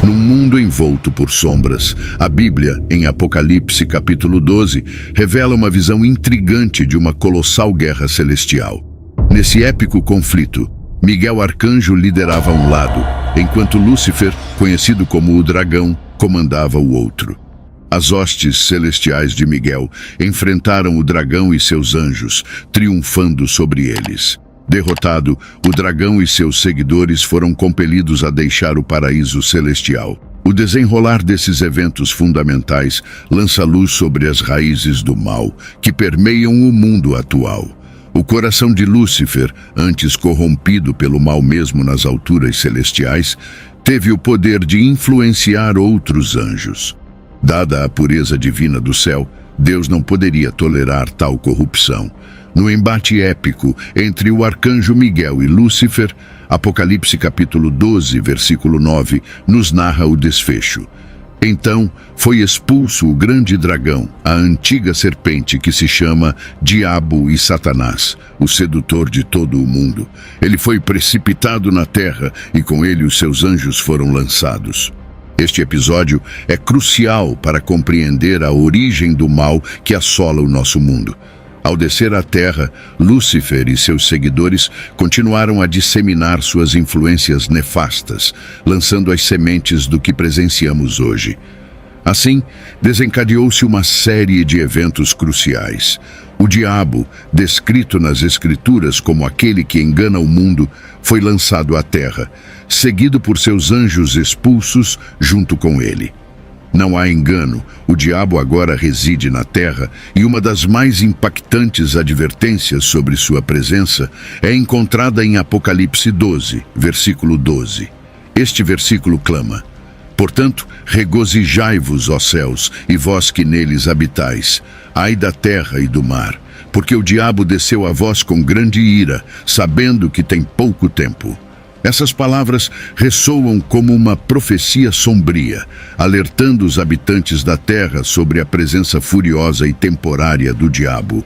Num mundo envolto por sombras, a Bíblia, em Apocalipse capítulo 12, revela uma visão intrigante de uma colossal guerra celestial. Nesse épico conflito, Miguel Arcanjo liderava um lado, enquanto Lúcifer, conhecido como o dragão, comandava o outro. As hostes celestiais de Miguel enfrentaram o dragão e seus anjos, triunfando sobre eles. Derrotado, o dragão e seus seguidores foram compelidos a deixar o paraíso celestial. O desenrolar desses eventos fundamentais lança luz sobre as raízes do mal, que permeiam o mundo atual. O coração de Lúcifer, antes corrompido pelo mal mesmo nas alturas celestiais, teve o poder de influenciar outros anjos. Dada a pureza divina do céu, Deus não poderia tolerar tal corrupção. No embate épico entre o arcanjo Miguel e Lúcifer, Apocalipse capítulo 12, versículo 9, nos narra o desfecho. Então foi expulso o grande dragão, a antiga serpente que se chama Diabo e Satanás, o sedutor de todo o mundo. Ele foi precipitado na terra e com ele os seus anjos foram lançados. Este episódio é crucial para compreender a origem do mal que assola o nosso mundo. Ao descer à terra, Lúcifer e seus seguidores continuaram a disseminar suas influências nefastas, lançando as sementes do que presenciamos hoje. Assim, desencadeou-se uma série de eventos cruciais. O diabo, descrito nas Escrituras como aquele que engana o mundo, foi lançado à terra, seguido por seus anjos expulsos junto com ele. Não há engano, o diabo agora reside na terra e uma das mais impactantes advertências sobre sua presença é encontrada em Apocalipse 12, versículo 12. Este versículo clama: "Portanto, regozijai-vos, ó céus, e vós que neles habitais, ai da terra e do mar, porque o diabo desceu a vós com grande ira, sabendo que tem pouco tempo." Essas palavras ressoam como uma profecia sombria, alertando os habitantes da terra sobre a presença furiosa e temporária do diabo.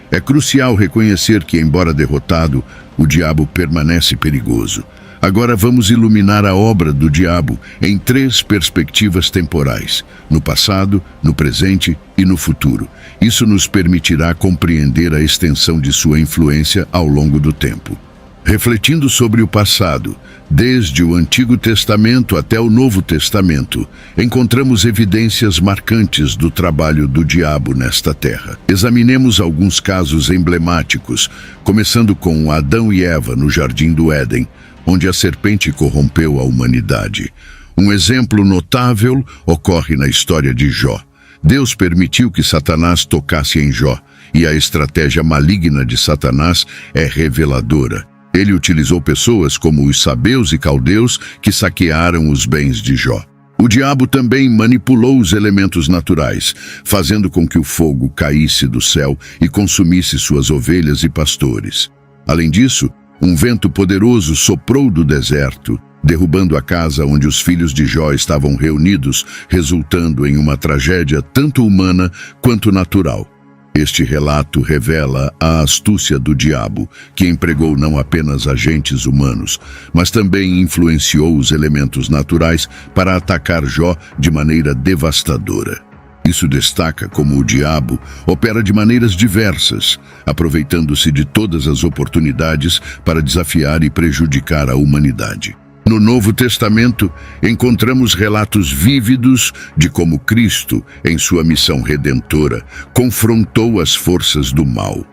É crucial reconhecer que, embora derrotado, o diabo permanece perigoso. Agora vamos iluminar a obra do diabo em 3 perspectivas temporais: no passado, no presente e no futuro. Isso nos permitirá compreender a extensão de sua influência ao longo do tempo. Refletindo sobre o passado, desde o Antigo Testamento até o Novo Testamento, encontramos evidências marcantes do trabalho do diabo nesta terra. Examinemos alguns casos emblemáticos, começando com Adão e Eva no Jardim do Éden, onde a serpente corrompeu a humanidade. Um exemplo notável ocorre na história de Jó. Deus permitiu que Satanás tocasse em Jó, e a estratégia maligna de Satanás é reveladora. Ele utilizou pessoas como os sabeus e caldeus que saquearam os bens de Jó. O diabo também manipulou os elementos naturais, fazendo com que o fogo caísse do céu e consumisse suas ovelhas e pastores. Além disso, um vento poderoso soprou do deserto, derrubando a casa onde os filhos de Jó estavam reunidos, resultando em uma tragédia tanto humana quanto natural. Este relato revela a astúcia do diabo, que empregou não apenas agentes humanos, mas também influenciou os elementos naturais para atacar Jó de maneira devastadora. Isso destaca como o diabo opera de maneiras diversas, aproveitando-se de todas as oportunidades para desafiar e prejudicar a humanidade. No Novo Testamento, encontramos relatos vívidos de como Cristo, em sua missão redentora, confrontou as forças do mal.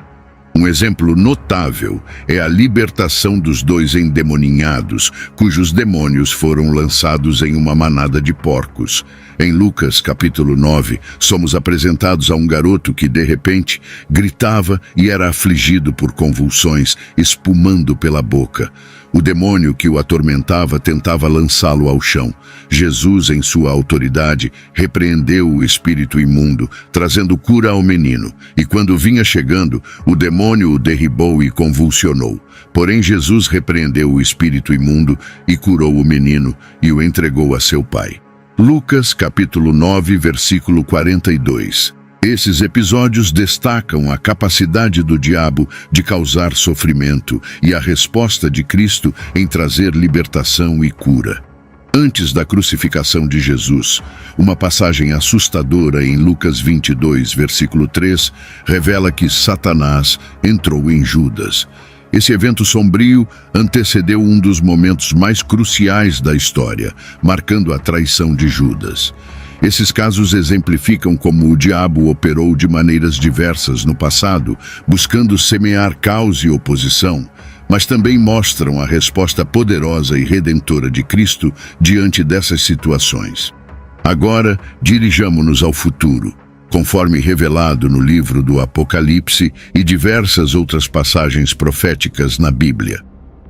Um exemplo notável é a libertação dos 2 endemoninhados, cujos demônios foram lançados em uma manada de porcos. Em Lucas, capítulo 9, somos apresentados a um garoto que, de repente, gritava e era afligido por convulsões, espumando pela boca. O demônio que o atormentava tentava lançá-lo ao chão. Jesus, em sua autoridade, repreendeu o espírito imundo, trazendo cura ao menino. E quando vinha chegando, o demônio o derribou e convulsionou. Porém, Jesus repreendeu o espírito imundo e curou o menino e o entregou a seu pai. Lucas, capítulo 9, versículo 42. Esses episódios destacam a capacidade do diabo de causar sofrimento e a resposta de Cristo em trazer libertação e cura. Antes da crucificação de Jesus, uma passagem assustadora em Lucas 22, versículo 3, revela que Satanás entrou em Judas. Esse evento sombrio antecedeu um dos momentos mais cruciais da história, marcando a traição de Judas. Esses casos exemplificam como o diabo operou de maneiras diversas no passado, buscando semear caos e oposição, mas também mostram a resposta poderosa e redentora de Cristo diante dessas situações. Agora, dirijamo-nos ao futuro, conforme revelado no livro do Apocalipse e diversas outras passagens proféticas na Bíblia.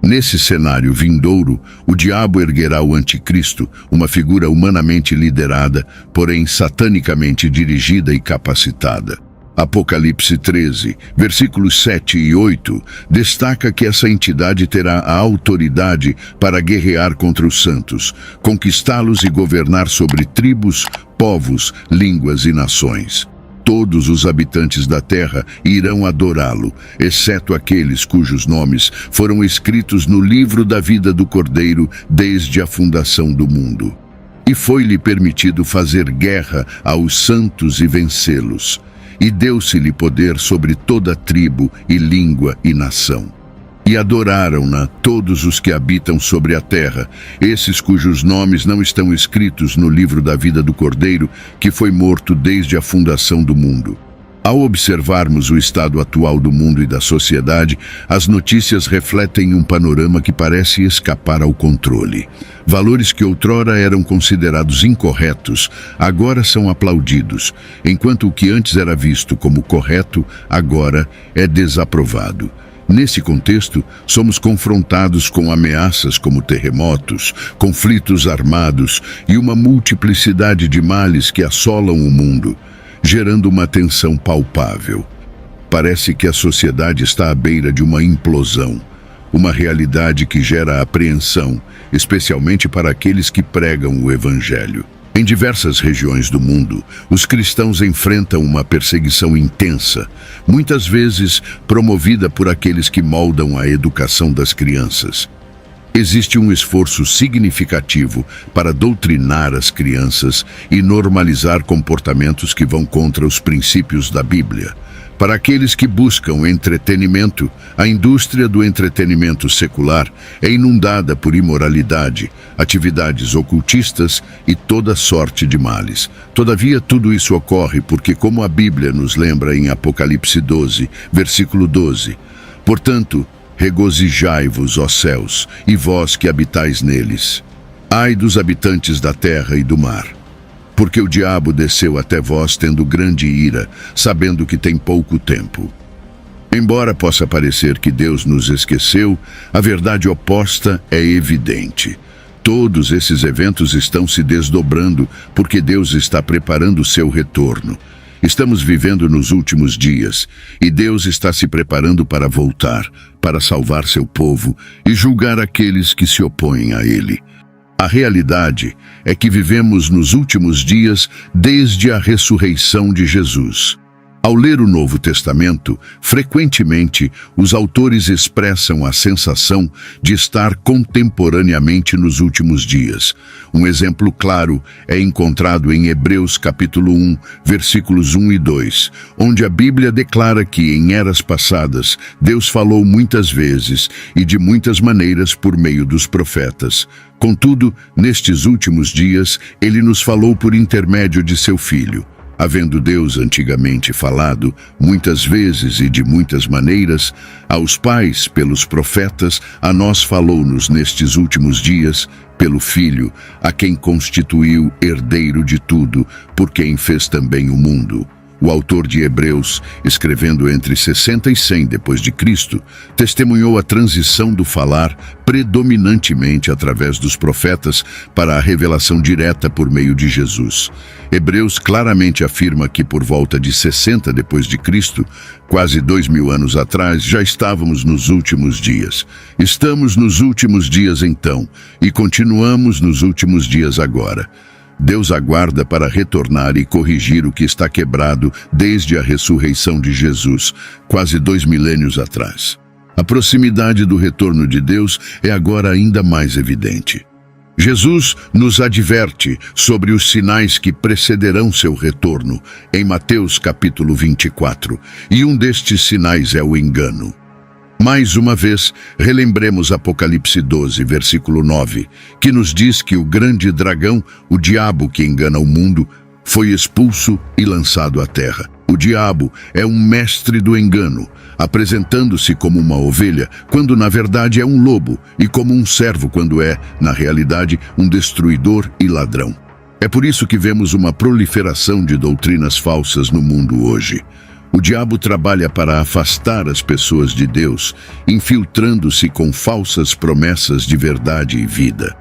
Nesse cenário vindouro, o diabo erguerá o anticristo, uma figura humanamente liderada, porém satanicamente dirigida e capacitada. Apocalipse 13, versículos 7 e 8, destaca que essa entidade terá a autoridade para guerrear contra os santos, conquistá-los e governar sobre tribos, povos, línguas e nações. Todos os habitantes da terra irão adorá-lo, exceto aqueles cujos nomes foram escritos no livro da vida do Cordeiro desde a fundação do mundo. E foi-lhe permitido fazer guerra aos santos e vencê-los. E deu-se-lhe poder sobre toda tribo e língua e nação. E adoraram-na todos os que habitam sobre a terra, esses cujos nomes não estão escritos no livro da vida do Cordeiro, que foi morto desde a fundação do mundo. Ao observarmos o estado atual do mundo e da sociedade, as notícias refletem um panorama que parece escapar ao controle. Valores que outrora eram considerados incorretos, agora são aplaudidos, enquanto o que antes era visto como correto, agora é desaprovado. Nesse contexto, somos confrontados com ameaças como terremotos, conflitos armados e uma multiplicidade de males que assolam o mundo, gerando uma tensão palpável. Parece que a sociedade está à beira de uma implosão, uma realidade que gera apreensão, especialmente para aqueles que pregam o Evangelho. Em diversas regiões do mundo, os cristãos enfrentam uma perseguição intensa, muitas vezes promovida por aqueles que moldam a educação das crianças. Existe um esforço significativo para doutrinar as crianças e normalizar comportamentos que vão contra os princípios da Bíblia. Para aqueles que buscam entretenimento, a indústria do entretenimento secular é inundada por imoralidade, atividades ocultistas e toda sorte de males. Todavia, tudo isso ocorre porque, como a Bíblia nos lembra em Apocalipse 12, versículo 12, portanto, regozijai-vos, ó céus, e vós que habitais neles. Ai dos habitantes da terra e do mar, porque o diabo desceu até vós tendo grande ira, sabendo que tem pouco tempo. Embora possa parecer que Deus nos esqueceu, a verdade oposta é evidente. Todos esses eventos estão se desdobrando porque Deus está preparando o seu retorno. Estamos vivendo nos últimos dias e Deus está se preparando para voltar, para salvar seu povo e julgar aqueles que se opõem a ele. A realidade é que vivemos nos últimos dias desde a ressurreição de Jesus. Ao ler o Novo Testamento, frequentemente os autores expressam a sensação de estar contemporaneamente nos últimos dias. Um exemplo claro é encontrado em Hebreus capítulo 1, versículos 1 e 2, onde a Bíblia declara que em eras passadas Deus falou muitas vezes e de muitas maneiras por meio dos profetas. Contudo, nestes últimos dias, ele nos falou por intermédio de seu Filho. Havendo Deus antigamente falado, muitas vezes e de muitas maneiras, aos pais pelos profetas, a nós falou-nos nestes últimos dias, pelo Filho, a quem constituiu herdeiro de tudo, por quem fez também o mundo. O autor de Hebreus, escrevendo entre 60 e 100 depois de Cristo, testemunhou a transição do falar predominantemente através dos profetas para a revelação direta por meio de Jesus. Hebreus claramente afirma que por volta de 60 depois de Cristo, quase 2000 anos atrás, já estávamos nos últimos dias. Estamos nos últimos dias então, e continuamos nos últimos dias agora. Deus aguarda para retornar e corrigir o que está quebrado desde a ressurreição de Jesus, quase 2 milênios atrás. A proximidade do retorno de Deus é agora ainda mais evidente. Jesus nos adverte sobre os sinais que precederão seu retorno em Mateus capítulo 24, e um destes sinais é o engano. Mais uma vez, relembremos Apocalipse 12, versículo 9, que nos diz que o grande dragão, o diabo que engana o mundo, foi expulso e lançado à terra. O diabo é um mestre do engano, apresentando-se como uma ovelha, quando na verdade é um lobo, e como um servo, quando é, na realidade, um destruidor e ladrão. É por isso que vemos uma proliferação de doutrinas falsas no mundo hoje. O diabo trabalha para afastar as pessoas de Deus, infiltrando-se com falsas promessas de verdade e vida.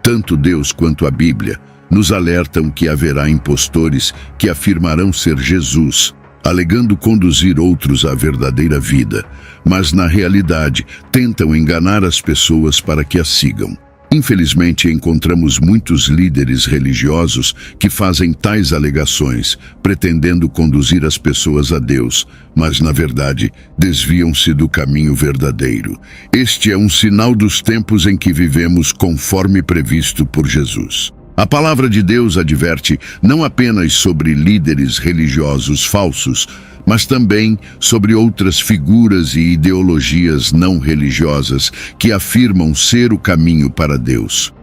Tanto Deus quanto a Bíblia nos alertam que haverá impostores que afirmarão ser Jesus, alegando conduzir outros à verdadeira vida, mas na realidade tentam enganar as pessoas para que as sigam. Infelizmente, encontramos muitos líderes religiosos que fazem tais alegações, pretendendo conduzir as pessoas a Deus, mas na verdade desviam-se do caminho verdadeiro. Este é um sinal dos tempos em que vivemos, conforme previsto por Jesus. A palavra de Deus adverte não apenas sobre líderes religiosos falsos, mas também sobre outras figuras e ideologias não religiosas que afirmam ser o caminho para Deus.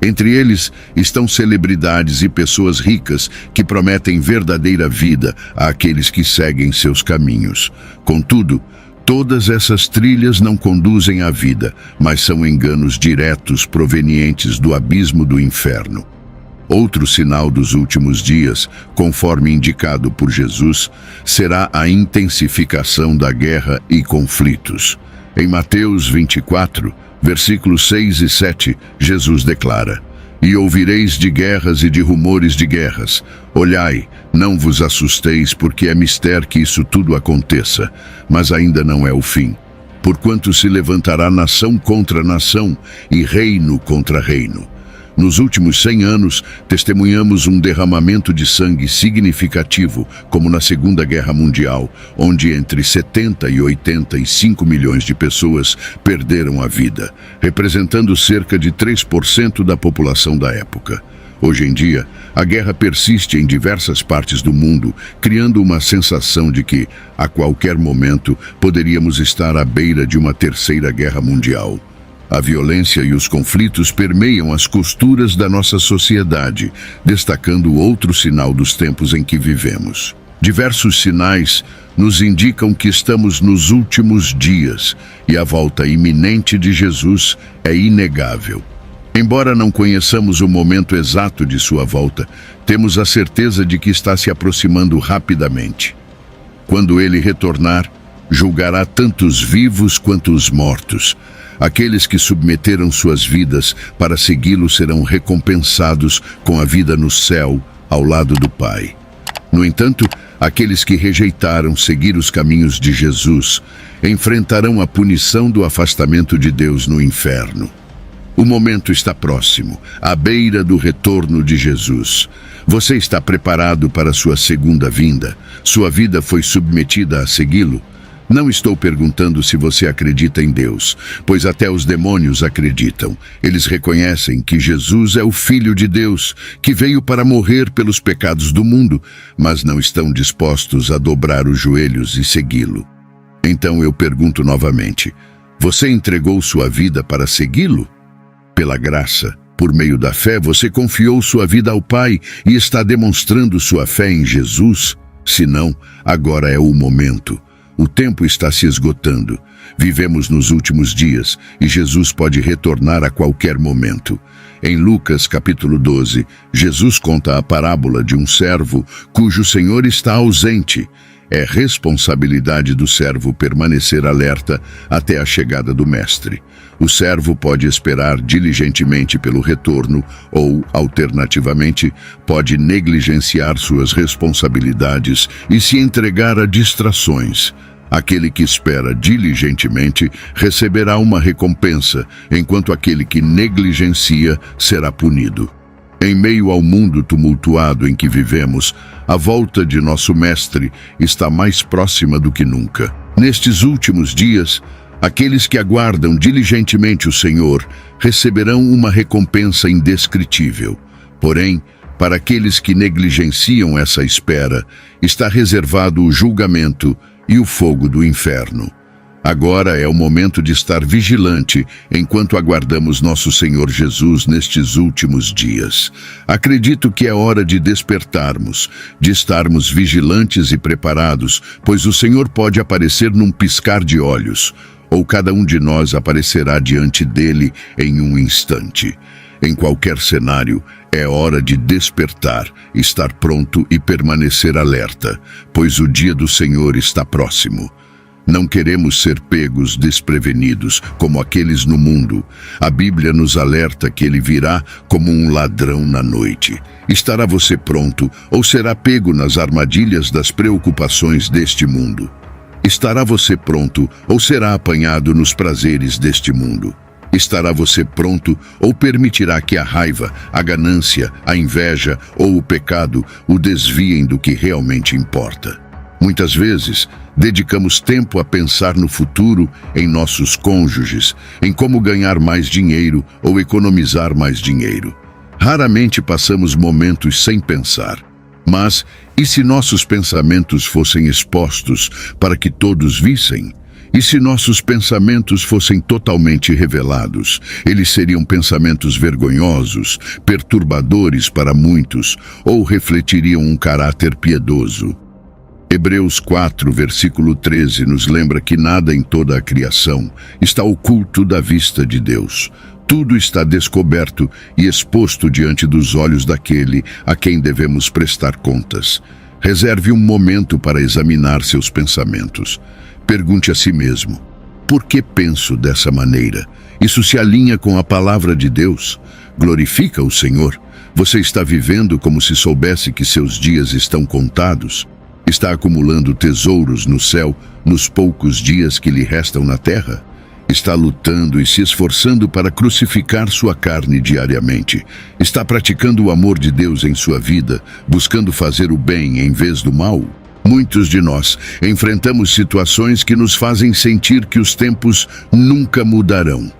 Entre eles estão celebridades e pessoas ricas que prometem verdadeira vida àqueles que seguem seus caminhos. Contudo, todas essas trilhas não conduzem à vida, mas são enganos diretos provenientes do abismo do inferno. Outro sinal dos últimos dias, conforme indicado por Jesus, será a intensificação da guerra e conflitos. Em Mateus 24, versículos 6 e 7, Jesus declara: "E ouvireis de guerras e de rumores de guerras. Olhai, não vos assusteis, porque é mister que isso tudo aconteça, mas ainda não é o fim. Porquanto se levantará nação contra nação e reino contra reino." Nos últimos 100 anos, testemunhamos um derramamento de sangue significativo, como na Segunda Guerra Mundial, onde entre 70 e 85 milhões de pessoas perderam a vida, representando cerca de 3% da população da época. Hoje em dia, a guerra persiste em diversas partes do mundo, criando uma sensação de que, a qualquer momento, poderíamos estar à beira de uma terceira guerra mundial. A violência e os conflitos permeiam as costuras da nossa sociedade, destacando outro sinal dos tempos em que vivemos. Diversos sinais nos indicam que estamos nos últimos dias e a volta iminente de Jesus é inegável. Embora não conheçamos o momento exato de sua volta, temos a certeza de que está se aproximando rapidamente. Quando ele retornar, julgará tanto os vivos quanto os mortos. Aqueles que submeteram suas vidas para segui-lo serão recompensados com a vida no céu, ao lado do Pai. No entanto, aqueles que rejeitaram seguir os caminhos de Jesus enfrentarão a punição do afastamento de Deus no inferno. O momento está próximo, à beira do retorno de Jesus. Você está preparado para sua segunda vinda? Sua vida foi submetida a segui-lo? Não estou perguntando se você acredita em Deus, pois até os demônios acreditam. Eles reconhecem que Jesus é o Filho de Deus, que veio para morrer pelos pecados do mundo, mas não estão dispostos a dobrar os joelhos e segui-lo. Então eu pergunto novamente: você entregou sua vida para segui-lo? Pela graça, por meio da fé, você confiou sua vida ao Pai e está demonstrando sua fé em Jesus? Se não, agora é o momento. O tempo está se esgotando. Vivemos nos últimos dias e Jesus pode retornar a qualquer momento. Em Lucas capítulo 12, Jesus conta a parábola de um servo cujo senhor está ausente. É responsabilidade do servo permanecer alerta até a chegada do mestre. O servo pode esperar diligentemente pelo retorno ou, alternativamente, pode negligenciar suas responsabilidades e se entregar a distrações. Aquele que espera diligentemente receberá uma recompensa, enquanto aquele que negligencia será punido. Em meio ao mundo tumultuado em que vivemos, a volta de nosso Mestre está mais próxima do que nunca. Nestes últimos dias, Aqueles que aguardam diligentemente o Senhor receberão uma recompensa indescritível. Porém, para aqueles que negligenciam essa espera, está reservado o julgamento e o fogo do inferno. Agora é o momento de estar vigilante enquanto aguardamos nosso Senhor Jesus nestes últimos dias. Acredito que é hora de despertarmos, de estarmos vigilantes e preparados, pois o Senhor pode aparecer num piscar de olhos, ou cada um de nós aparecerá diante dele em um instante. Em qualquer cenário, é hora de despertar, estar pronto e permanecer alerta, pois o dia do Senhor está próximo. Não queremos ser pegos desprevenidos, como aqueles no mundo. A Bíblia nos alerta que ele virá como um ladrão na noite. Estará você pronto ou será pego nas armadilhas das preocupações deste mundo? Estará você pronto ou será apanhado nos prazeres deste mundo? Estará você pronto ou permitirá que a raiva, a ganância, a inveja ou o pecado o desviem do que realmente importa? Muitas vezes, dedicamos tempo a pensar no futuro, em nossos cônjuges, em como ganhar mais dinheiro ou economizar mais dinheiro. Raramente passamos momentos sem pensar. Mas, e se nossos pensamentos fossem expostos para que todos vissem? E se nossos pensamentos fossem totalmente revelados? Eles seriam pensamentos vergonhosos, perturbadores para muitos, ou refletiriam um caráter piedoso? Hebreus 4, versículo 13, nos lembra que nada em toda a criação está oculto da vista de Deus. Tudo está descoberto e exposto diante dos olhos daquele a quem devemos prestar contas. Reserve um momento para examinar seus pensamentos. Pergunte a si mesmo: por que penso dessa maneira? Isso se alinha com a palavra de Deus? Glorifica o Senhor? Você está vivendo como se soubesse que seus dias estão contados? Está acumulando tesouros no céu nos poucos dias que lhe restam na terra? Está lutando e se esforçando para crucificar sua carne diariamente? Está praticando o amor de Deus em sua vida, buscando fazer o bem em vez do mal? Muitos de nós enfrentamos situações que nos fazem sentir que os tempos nunca mudarão.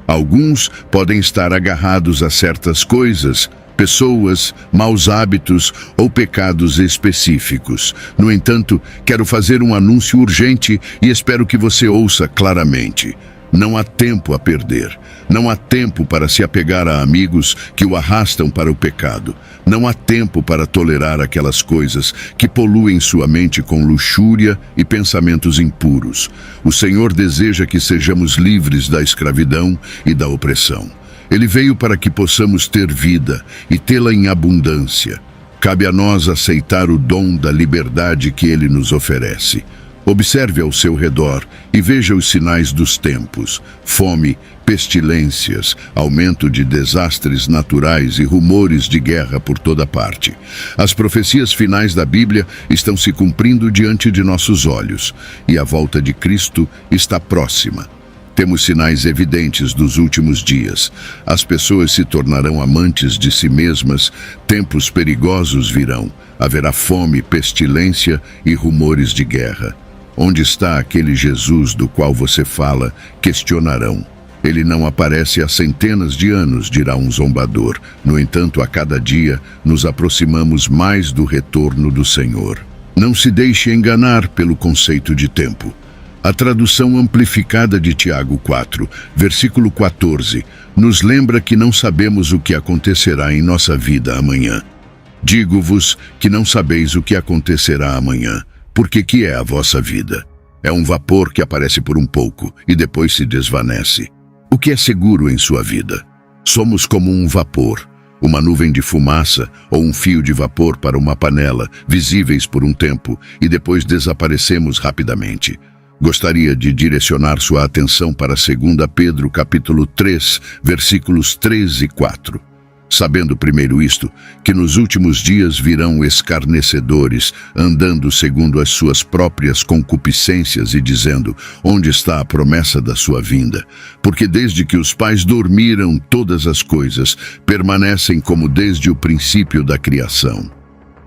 Alguns podem estar agarrados a certas coisas, pessoas, maus hábitos ou pecados específicos. No entanto, quero fazer um anúncio urgente e espero que você ouça claramente. Não há tempo a perder. Não há tempo para se apegar a amigos que o arrastam para o pecado. Não há tempo para tolerar aquelas coisas que poluem sua mente com luxúria e pensamentos impuros. O Senhor deseja que sejamos livres da escravidão e da opressão. Ele veio para que possamos ter vida e tê-la em abundância. Cabe a nós aceitar o dom da liberdade que Ele nos oferece. Observe ao seu redor e veja os sinais dos tempos: fome, pestilências, aumento de desastres naturais e rumores de guerra por toda parte. As profecias finais da Bíblia estão se cumprindo diante de nossos olhos, e a volta de Cristo está próxima. Temos sinais evidentes dos últimos dias. As pessoas se tornarão amantes de si mesmas, tempos perigosos virão, haverá fome, pestilência e rumores de guerra. Onde está aquele Jesus do qual você fala? Questionarão. Ele não aparece há centenas de anos, dirá um zombador. No entanto, a cada dia nos aproximamos mais do retorno do Senhor. Não se deixe enganar pelo conceito de tempo. A tradução amplificada de Tiago 4, versículo 14, nos lembra que não sabemos o que acontecerá em nossa vida amanhã. Digo-vos que não sabeis o que acontecerá amanhã. Porque que é a vossa vida? É um vapor que aparece por um pouco e depois se desvanece. O que é seguro em sua vida? Somos como um vapor, uma nuvem de fumaça ou um fio de vapor para uma panela, visíveis por um tempo e depois desaparecemos rapidamente. Gostaria de direcionar sua atenção para 2 Pedro capítulo 3, versículos 3 e 4. Sabendo primeiro isto, que nos últimos dias virão escarnecedores, andando segundo as suas próprias concupiscências e dizendo: onde está a promessa da sua vinda? Porque desde que os pais dormiram, todas as coisas permanecem como desde o princípio da criação.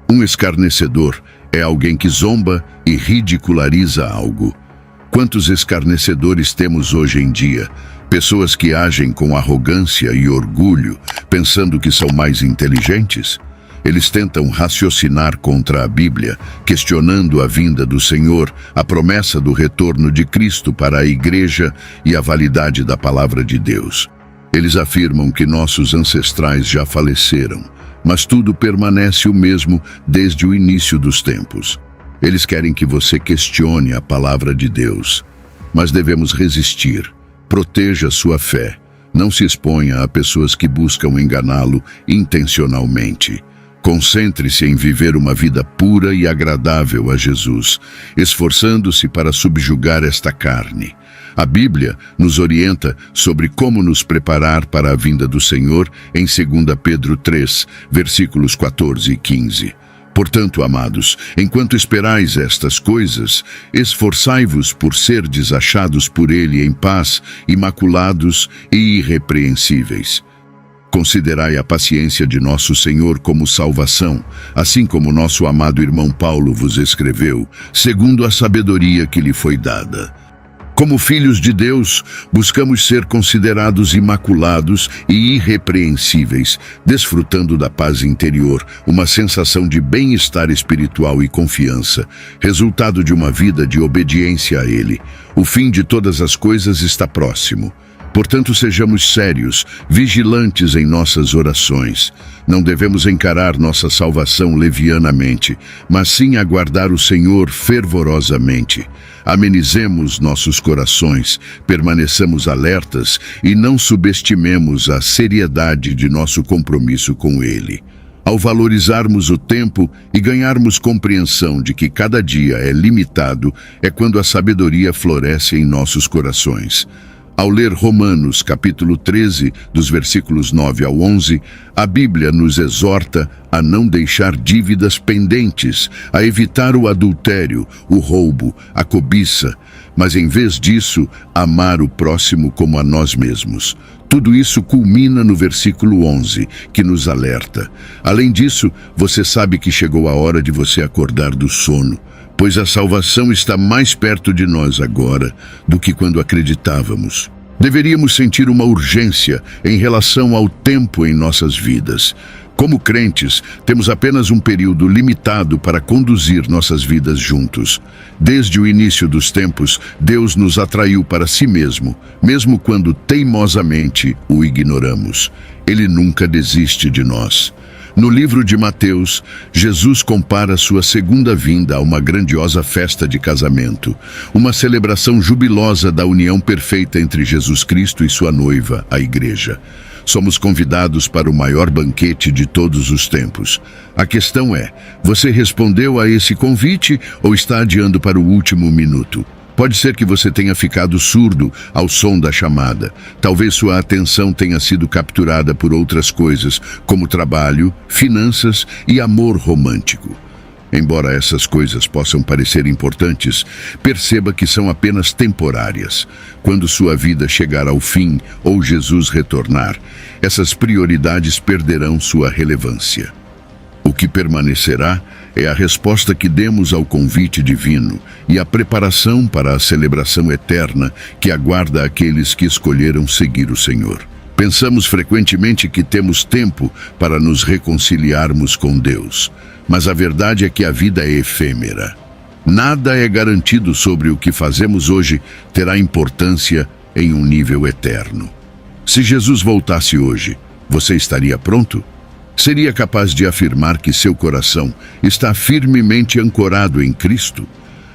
Um escarnecedor é alguém que zomba e ridiculariza algo. Quantos escarnecedores temos hoje em dia? Pessoas que agem com arrogância e orgulho, pensando que são mais inteligentes? Eles tentam raciocinar contra a Bíblia, questionando a vinda do Senhor, a promessa do retorno de Cristo para a Igreja e a validade da Palavra de Deus. Eles afirmam que nossos ancestrais já faleceram, mas tudo permanece o mesmo desde o início dos tempos. Eles querem que você questione a Palavra de Deus, mas devemos resistir. Proteja sua fé. Não se exponha a pessoas que buscam enganá-lo intencionalmente. Concentre-se em viver uma vida pura e agradável a Jesus, esforçando-se para subjugar esta carne. A Bíblia nos orienta sobre como nos preparar para a vinda do Senhor em 2 Pedro 3, versículos 14 e 15. Portanto, amados, enquanto esperais estas coisas, esforçai-vos por serdes achados por Ele em paz, imaculados e irrepreensíveis. Considerai a paciência de nosso Senhor como salvação, assim como nosso amado irmão Paulo vos escreveu, segundo a sabedoria que lhe foi dada. Como filhos de Deus, buscamos ser considerados imaculados e irrepreensíveis, desfrutando da paz interior, uma sensação de bem-estar espiritual e confiança, resultado de uma vida de obediência a Ele. O fim de todas as coisas está próximo. Portanto, sejamos sérios, vigilantes em nossas orações. Não devemos encarar nossa salvação levianamente, mas sim aguardar o Senhor fervorosamente. Amenizemos nossos corações, permaneçamos alertas e não subestimemos a seriedade de nosso compromisso com Ele. Ao valorizarmos o tempo e ganharmos compreensão de que cada dia é limitado, é quando a sabedoria floresce em nossos corações. Ao ler Romanos, capítulo 13, dos versículos 9 ao 11, a Bíblia nos exorta a não deixar dívidas pendentes, a evitar o adultério, o roubo, a cobiça, mas em vez disso, amar o próximo como a nós mesmos. Tudo isso culmina no versículo 11, que nos alerta. Além disso, você sabe que chegou a hora de você acordar do sono, pois a salvação está mais perto de nós agora do que quando acreditávamos. Deveríamos sentir uma urgência em relação ao tempo em nossas vidas. Como crentes, temos apenas um período limitado para conduzir nossas vidas juntos. Desde o início dos tempos, Deus nos atraiu para si mesmo quando teimosamente o ignoramos. Ele nunca desiste de nós. No livro de Mateus, Jesus compara sua segunda vinda a uma grandiosa festa de casamento, uma celebração jubilosa da união perfeita entre Jesus Cristo e sua noiva, a Igreja. Somos convidados para o maior banquete de todos os tempos. A questão é, você respondeu a esse convite ou está adiando para o último minuto? Pode ser que você tenha ficado surdo ao som da chamada. Talvez sua atenção tenha sido capturada por outras coisas, como trabalho, finanças e amor romântico. Embora essas coisas possam parecer importantes, perceba que são apenas temporárias. Quando sua vida chegar ao fim ou Jesus retornar, essas prioridades perderão sua relevância. O que permanecerá é a resposta que demos ao convite divino e a preparação para a celebração eterna que aguarda aqueles que escolheram seguir o Senhor. Pensamos frequentemente que temos tempo para nos reconciliarmos com Deus, mas a verdade é que a vida é efêmera. Nada é garantido sobre o que fazemos hoje terá importância em um nível eterno. Se Jesus voltasse hoje, você estaria pronto? Seria capaz de afirmar que seu coração está firmemente ancorado em Cristo?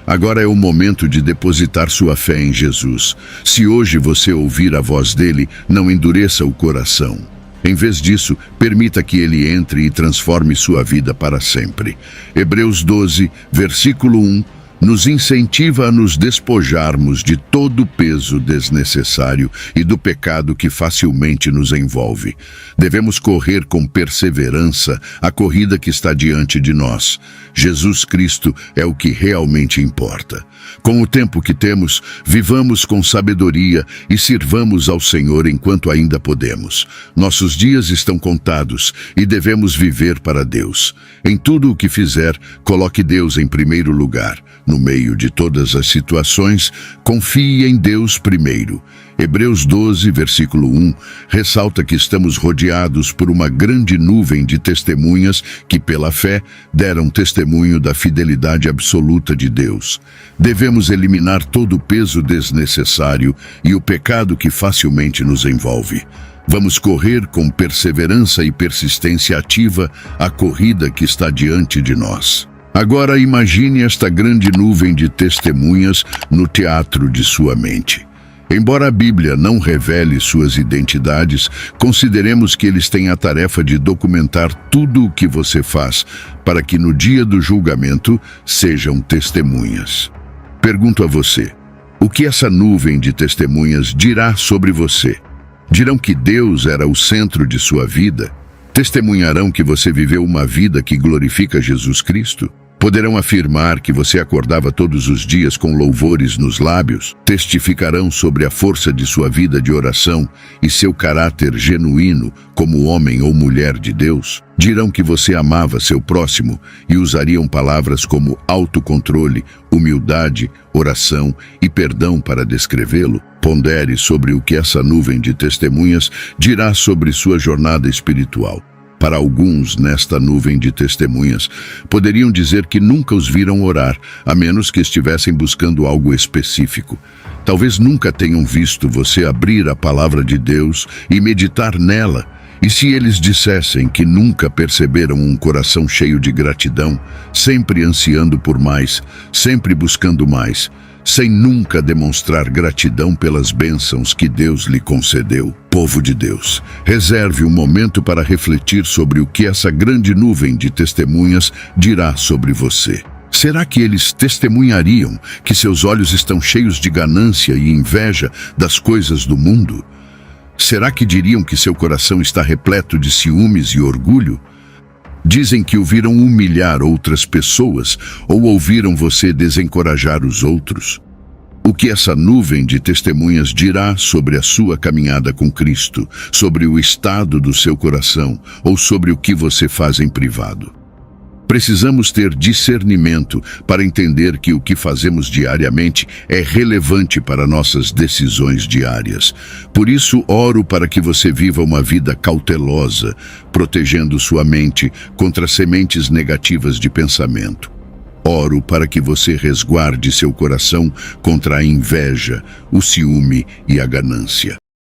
Agora é o momento de depositar sua fé em Jesus. Se hoje você ouvir a voz dele, não endureça o coração. Em vez disso, permita que ele entre e transforme sua vida para sempre. Hebreus 12, versículo 1, nos incentiva a nos despojarmos de todo o peso desnecessário e do pecado que facilmente nos envolve. Devemos correr com perseverança a corrida que está diante de nós. Jesus Cristo é o que realmente importa. Com o tempo que temos, vivamos com sabedoria e sirvamos ao Senhor enquanto ainda podemos. Nossos dias estão contados e devemos viver para Deus. Em tudo o que fizer, coloque Deus em primeiro lugar. No meio de todas as situações, confie em Deus primeiro. Hebreus 12, versículo 1, ressalta que estamos rodeados por uma grande nuvem de testemunhas que, pela fé, deram testemunho da fidelidade absoluta de Deus. Devemos eliminar todo o peso desnecessário e o pecado que facilmente nos envolve. Vamos correr com perseverança e persistência ativa a corrida que está diante de nós. Agora imagine esta grande nuvem de testemunhas no teatro de sua mente. Embora a Bíblia não revele suas identidades, consideremos que eles têm a tarefa de documentar tudo o que você faz, para que no dia do julgamento sejam testemunhas. Pergunto a você, o que essa nuvem de testemunhas dirá sobre você? Dirão que Deus era o centro de sua vida? Testemunharão que você viveu uma vida que glorifica Jesus Cristo? Poderão afirmar que você acordava todos os dias com louvores nos lábios? Testificarão sobre a força de sua vida de oração e seu caráter genuíno como homem ou mulher de Deus? Dirão que você amava seu próximo e usariam palavras como autocontrole, humildade, oração e perdão para descrevê-lo? Pondere sobre o que essa nuvem de testemunhas dirá sobre sua jornada espiritual. Para alguns, nesta nuvem de testemunhas, poderiam dizer que nunca os viram orar, a menos que estivessem buscando algo específico. Talvez nunca tenham visto você abrir a palavra de Deus e meditar nela. E se eles dissessem que nunca perceberam um coração cheio de gratidão, sempre ansiando por mais, sempre buscando mais, sem nunca demonstrar gratidão pelas bênçãos que Deus lhe concedeu? Povo de Deus, reserve um momento para refletir sobre o que essa grande nuvem de testemunhas dirá sobre você. Será que eles testemunhariam que seus olhos estão cheios de ganância e inveja das coisas do mundo? Será que diriam que seu coração está repleto de ciúmes e orgulho? Dizem que o viram humilhar outras pessoas ou ouviram você desencorajar os outros. O que essa nuvem de testemunhas dirá sobre a sua caminhada com Cristo, sobre o estado do seu coração ou sobre o que você faz em privado? Precisamos ter discernimento para entender que o que fazemos diariamente é relevante para nossas decisões diárias. Por isso, oro para que você viva uma vida cautelosa, protegendo sua mente contra sementes negativas de pensamento. Oro para que você resguarde seu coração contra a inveja, o ciúme e a ganância.